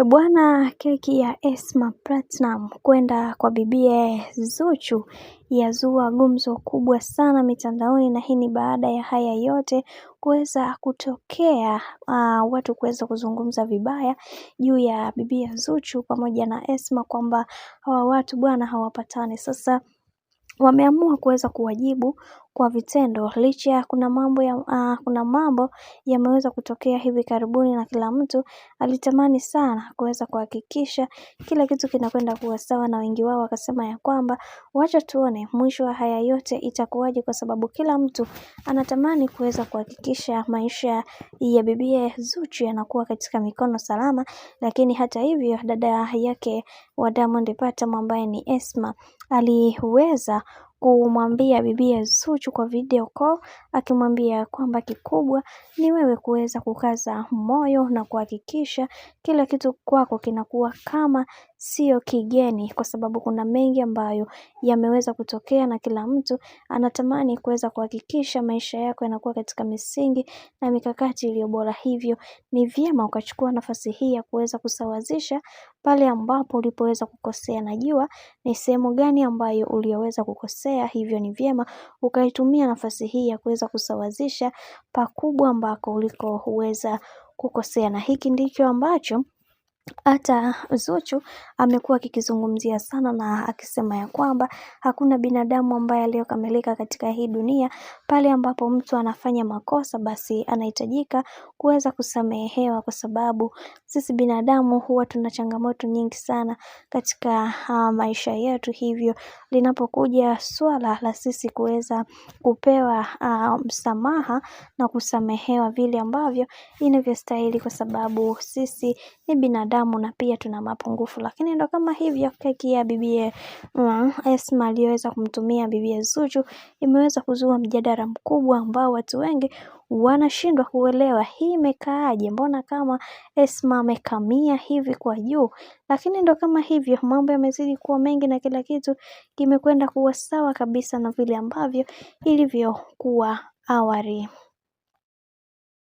Bwana, keki ya Esma Platinum kwenda kwa bibie Zuchu yazua gumzo kubwa sana mitandaoni, na hii ni baada ya haya yote kuweza kutokea, watu kuweza kuzungumza vibaya juu ya bibie Zuchu pamoja na Esma kwamba hawa watu bwana hawapatani. Sasa wameamua kuweza kuwajibu kwa vitendo, licha kuna mambo yameweza kutokea hivi karibuni, na kila mtu alitamani sana kuweza kuhakikisha kila kitu kinakwenda kuwa sawa, na wengi wao wakasema ya kwamba wacha tuone mwisho wa haya yote itakuwaje, kwa sababu kila mtu anatamani kuweza kuhakikisha maisha ya bibie Zuchu yanakuwa katika mikono salama. Lakini hata hivyo, dada yake wa Diamond Platnumz ambaye ni Esma aliweza kumwambia bibie Zuchu kwa video call, akimwambia kwamba kikubwa ni wewe kuweza kukaza moyo na kuhakikisha kila kitu kwako kinakuwa kama sio kigeni, kwa sababu kuna mengi ambayo yameweza kutokea na kila mtu anatamani kuweza kuhakikisha maisha yako yanakuwa katika misingi na mikakati iliyo bora. Hivyo ni vyema ukachukua nafasi hii ya kuweza kusawazisha pale ambapo ulipoweza kukosea. Najua ni sehemu gani ambayo uliweza kukosea, hivyo ni vyema ukaitumia nafasi hii ya kuweza kusawazisha pakubwa ambako ulikoweza kukosea. Na hiki ndicho ambacho hata Zuchu amekuwa akikizungumzia sana, na akisema ya kwamba hakuna binadamu ambaye aliyokamilika katika hii dunia. Pale ambapo mtu anafanya makosa, basi anahitajika kuweza kusamehewa, kwa sababu sisi binadamu huwa tuna changamoto nyingi sana katika maisha yetu. Hivyo linapokuja swala la sisi kuweza kupewa msamaha na kusamehewa vile ambavyo inavyostahili, kwa sababu sisi ni binadamu na pia tuna mapungufu. Lakini ndo kama hivyo, keki ya bibie Esma aliyoweza kumtumia bibie Zuchu imeweza kuzua mjadala mkubwa ambao watu wengi wanashindwa kuelewa hii imekaaje, mbona kama Esma amekamia hivi kwa juu. Lakini ndo kama hivyo, mambo yamezidi kuwa mengi na kila kitu kimekwenda kuwa sawa kabisa na vile ambavyo ilivyokuwa awali.